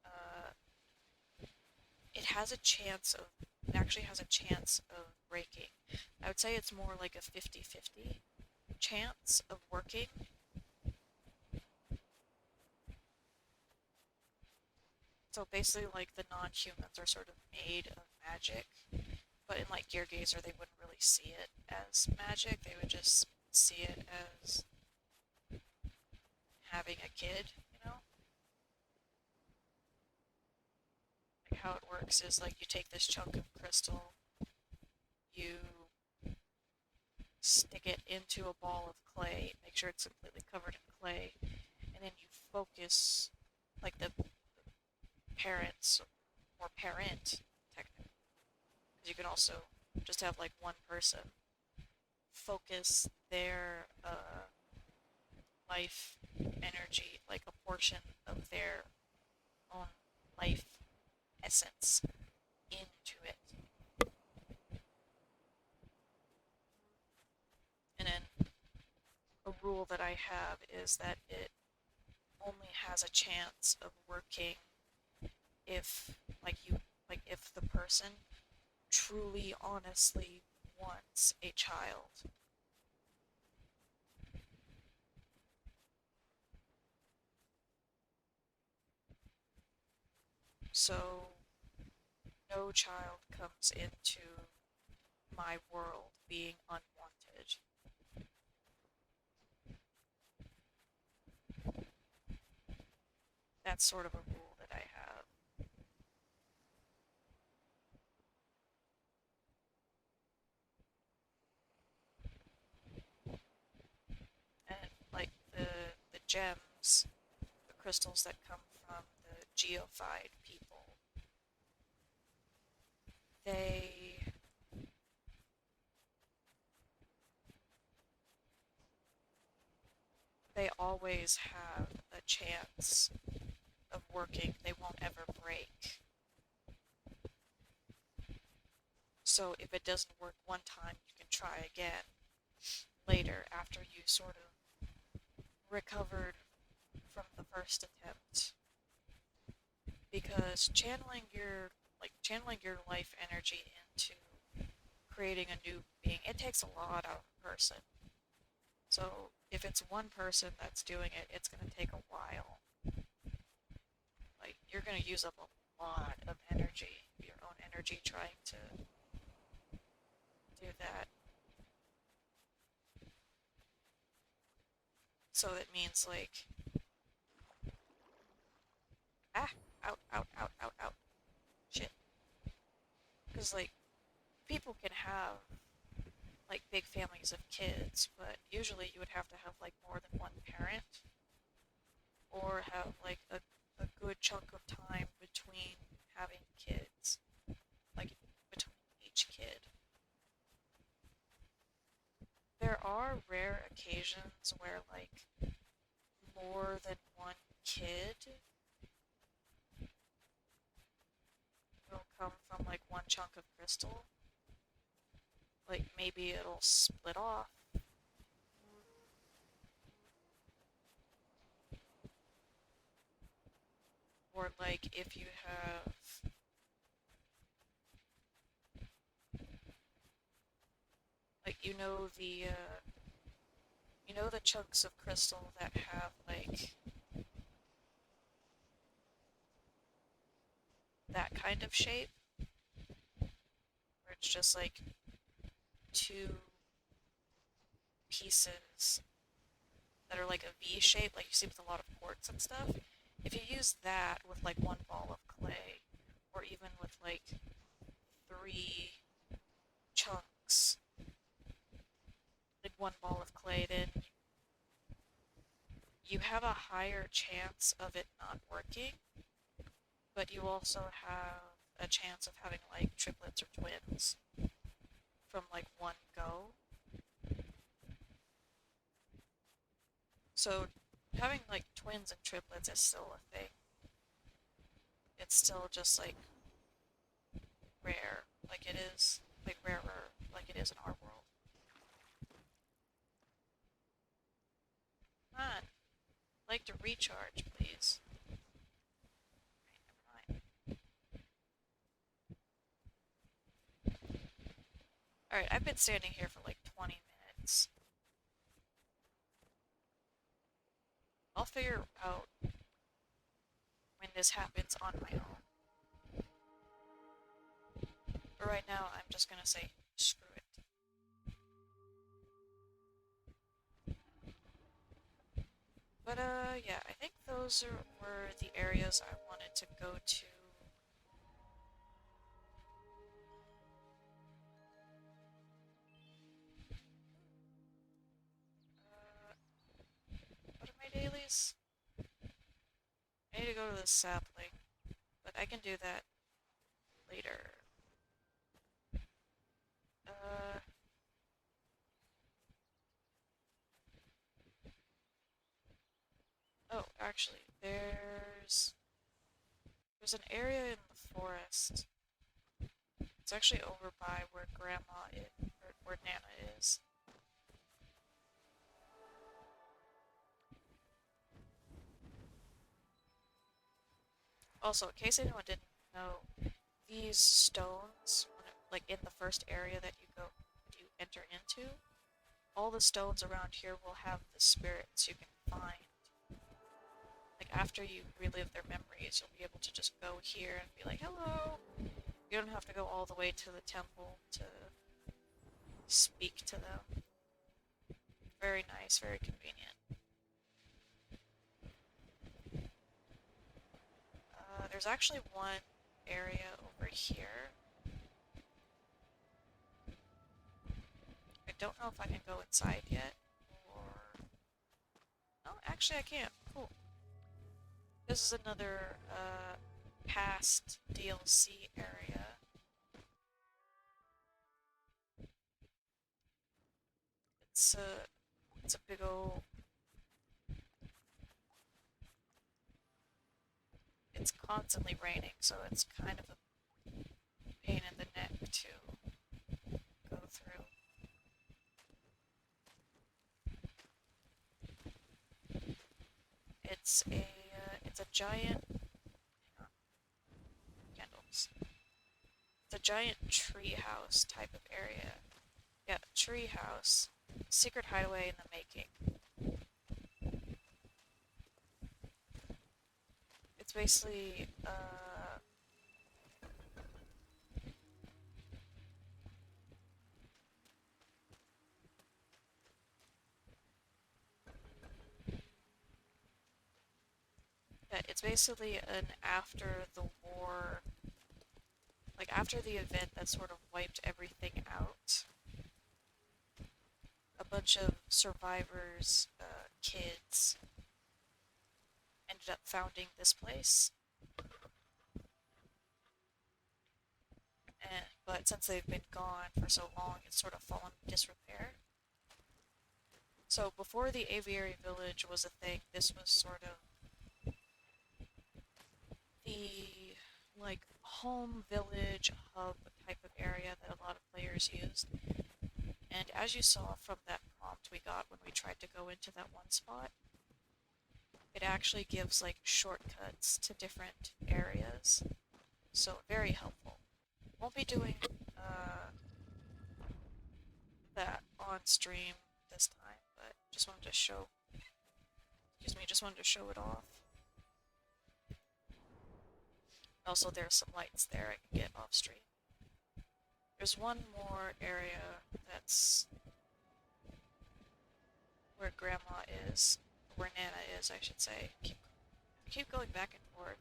uh, it has a chance of, it actually has a chance of breaking. I would say it's more like a 50-50 chance of working. So basically, like the non-humans are sort of made of magic, but in like Gear Gazer, they wouldn't really see it as magic. They would just see it as having a kid, you know? Like how it works is like you take this chunk of crystal, you stick it into a ball of clay, make sure it's completely covered in clay, and then you focus, like the parents or parent, technically, because you can also just have like one person focus their life energy, like a portion of their own life essence into it. And then a rule that I have is that it only has a chance of working if, if the person truly, honestly wants a child. So no child comes into my world being unwanted. That's sort of a rule that I have. And like the gems, the crystals that come from the geophyte people, they they always have a chance of working. They won't ever break. So if it doesn't work one time, you can try again later after you sort of recovered from the first attempt. Because channeling your life energy into creating a new being, it takes a lot out of a person. So if it's one person that's doing it, it's going to take a while. Like you're going to use up a lot of energy, your own energy trying to do that. So that means like, ah, out, out, out, out, out, shit. Because like people can have like big families of kids, but usually you would have to have like more than one parent or have like a good chunk of time between having kids, like between each kid. There are rare occasions where like more than one kid will come from like one chunk of crystal. Like maybe it'll split off, or like if you have, like you know the chunks of crystal that have like that kind of shape, where it's just like two pieces that are like a V shape, like you see with a lot of quartz and stuff. If you use that with like one ball of clay, or even with like three chunks, like one ball of clay, then you have a higher chance of it not working, but you also have a chance of having like triplets or twins from like one go. So having like twins and triplets is still a thing. It's still just like rare, like it is, like rarer, like it is in our world. Come on, I'd like to recharge, please. Right, never mind. Alright, I've been standing here for like 20 minutes. I'll figure out when this happens on my own. But right now, I'm just gonna say, screw it. But, yeah, I think were the areas I wanted to go to. What are my dailies? I need to go to the sapling, but I can do that later. Uh, oh, actually, there's an area in the forest. It's actually over by where Grandma is, or where Nana is. Also, in case anyone didn't know, these stones, like in the first area that you enter into, all the stones around here will have the spirits you can find. Like after you relive their memories, you'll be able to just go here and be like, hello! You don't have to go all the way to the temple to speak to them. Very nice, very convenient. There's actually one area over here. I don't know if I can go inside yet, or... No, actually I can. Cool. This is another, past DLC area. It's a big ol'... It's constantly raining, so it's kind of a pain in the neck to go through. It's a giant... Hang on. Candles. It's a giant treehouse type of area. Yeah, treehouse. Secret hideaway in the making. It's basically, yeah, it's basically an after the war, like after the event that sort of wiped everything out, a bunch of survivors, kids, ended up founding this place. But since they've been gone for so long, it's sort of fallen in disrepair. So before the aviary village was a thing, this was sort of the, like, home village hub type of area that a lot of players used. And as you saw from that prompt we got when we tried to go into that one spot, it actually gives, like, shortcuts to different areas. So, very helpful. Won't be doing, that on stream this time, but just wanted to show, just wanted to show it off. Also, there's some lights there I can get off stream. There's one more area that's where Grandma is, where Nana is, I should say. Keep going back and forth.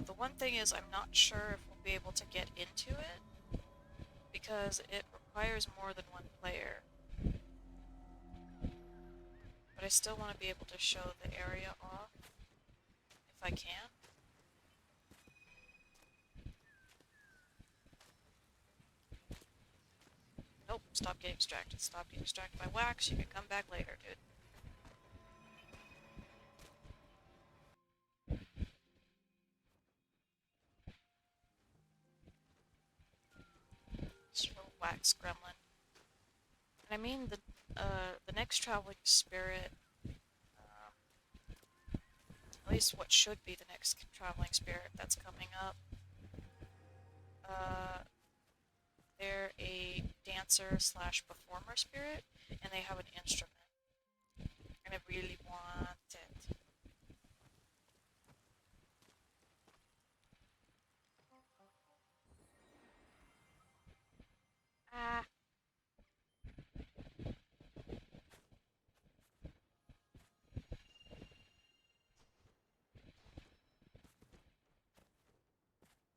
The one thing is I'm not sure if we'll be able to get into it because it requires more than one player. But I still want to be able to show the area off if I can. Nope, stop getting distracted. Stop getting distracted by wax. You can come back later, dude. Just a little wax gremlin. And I mean the next traveling spirit, at least what should be the next traveling spirit that's coming up. They're a dancer slash performer spirit, and they have an instrument. And I really want it. Ah.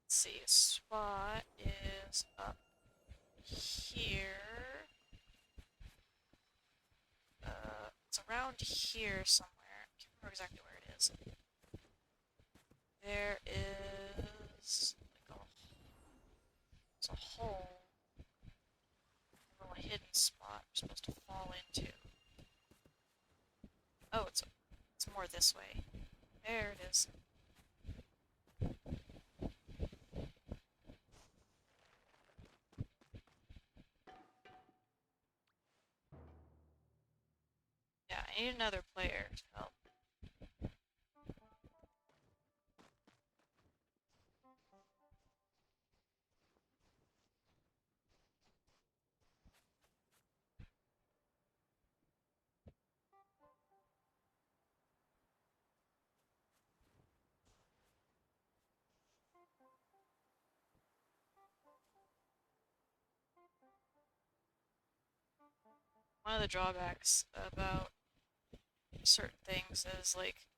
Let's see, spot is up here. It's around here somewhere. I can't remember exactly where it is. There is like it's a hole, a little hidden spot we're supposed to fall into. Oh, it's more this way. There it is. Yeah, I need another player to help. One of the drawbacks about certain things is like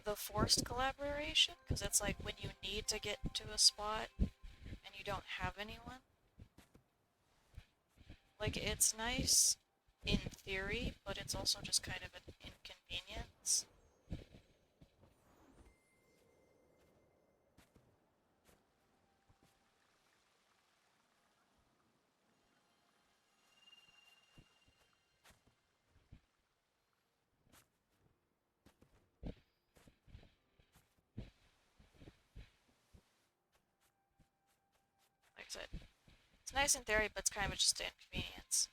the forced collaboration, because it's like when you need to get to a spot and you don't have anyone. Like, it's nice in theory, but it's also just kind of an inconvenience. Like I said, it's nice in theory, but it's kind of just an inconvenience.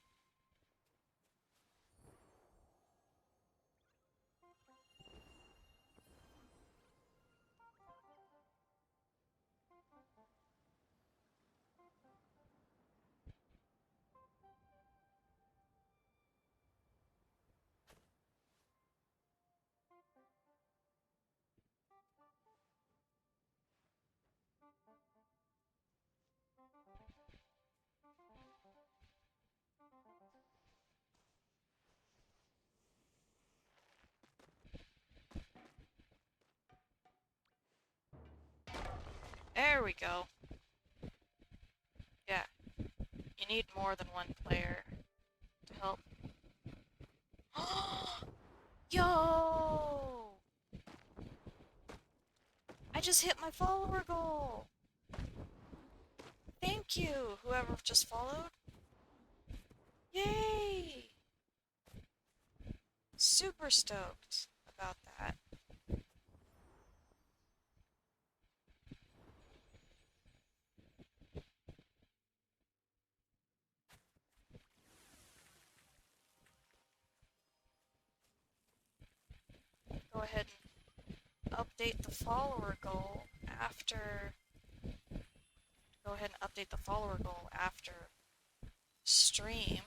There we go. Yeah, you need more than one player to help. Yo! I just hit my follower goal! Thank you, whoever just followed. Yay! Super stoked about that. Go ahead and update the follower goal after. Go ahead and update the follower goal after stream.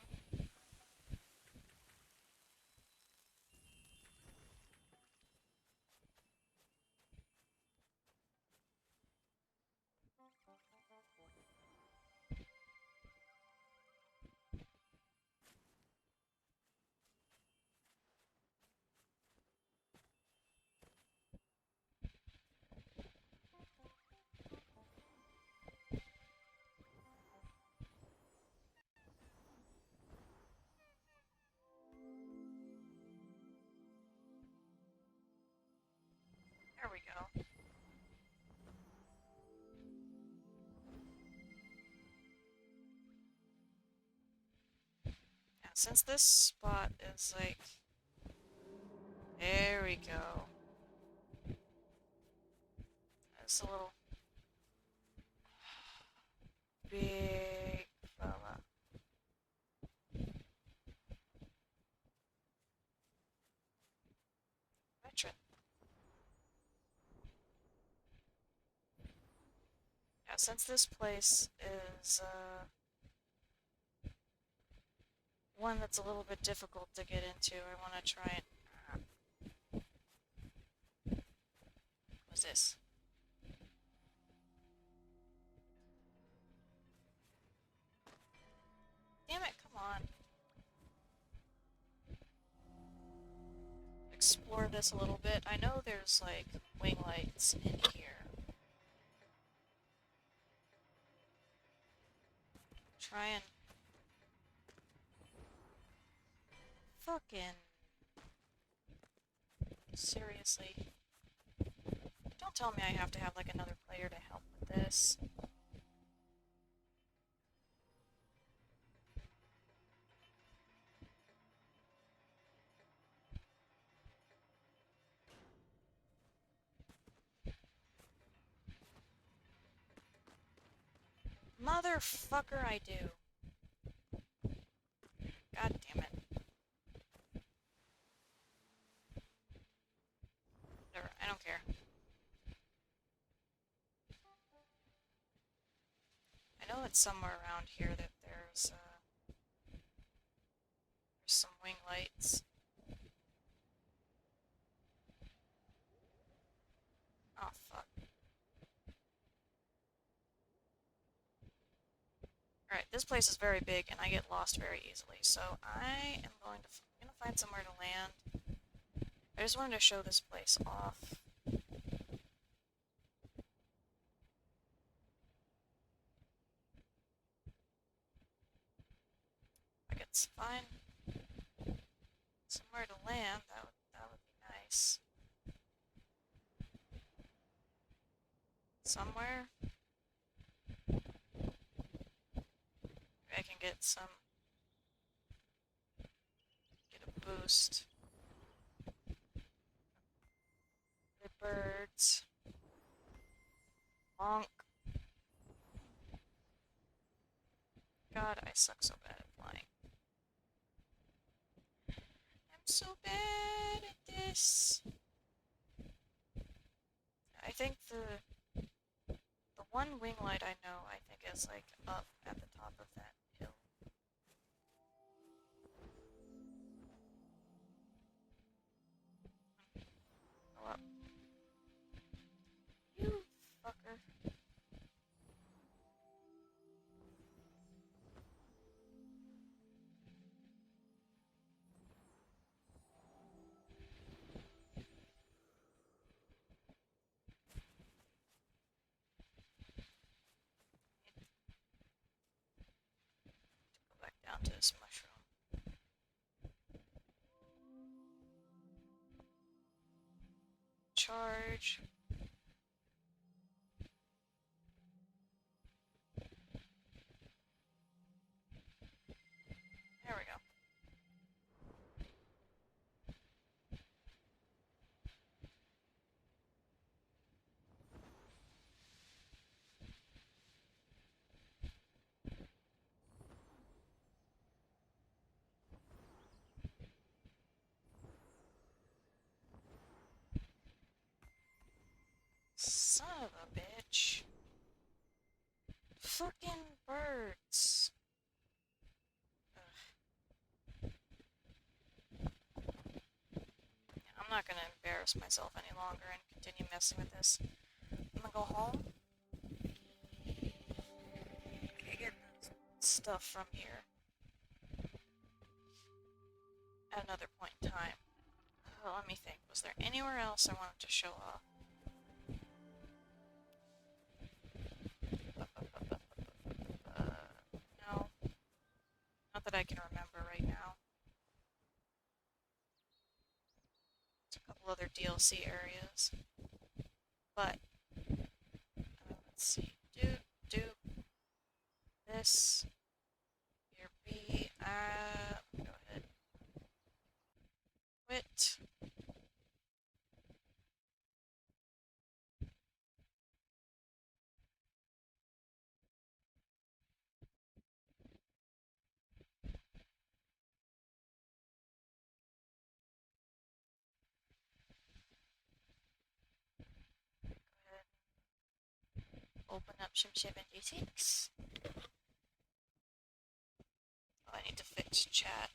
since this spot is like... There we go. It's a little... big fella. Veteran. Yeah, since this place is, one that's a little bit difficult to get into, I want to try and... What's this? Damn it, come on. Explore this a little bit. I know there's, like, wing lights in here. Try and... Fucking... Seriously. Don't tell me I have to have, like, another player to help with this. Motherfucker, I do. God damn it. Whatever, I don't care. I know it's somewhere around here that there's some wing lights. Oh, fuck. Alright, this place is very big, and I get lost very easily, so I am going to find somewhere to land. I just wanted to show this place off. If I could find somewhere to land, that would be nice. Somewhere. Maybe I can get a boost. The birds. Bonk. God, I suck so bad at flying. I'm so bad at this. I think the one wing light I know, I think, is like up at the top of that hill. Go up. You fucker. Go back down to this mushroom. Charge. There we go. Son of a bitch. Fucking birds. Ugh. I'm not gonna embarrass myself any longer and continue messing with this. I'm gonna go home. Okay, get stuff from here at another point in time. Oh, let me think. Was there anywhere else I wanted to show off? No. Not that I can remember right now. There's a couple other DLC areas. But, let's see. Do this. Here B. I'm gonna go Option 76. Oh, I need to fix chat.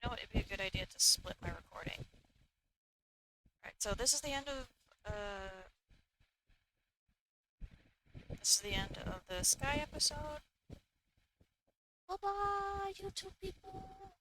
You know what? It'd be a good idea to split my recording. Alright, so this is the end of the Sky episode. Bye bye, YouTube people!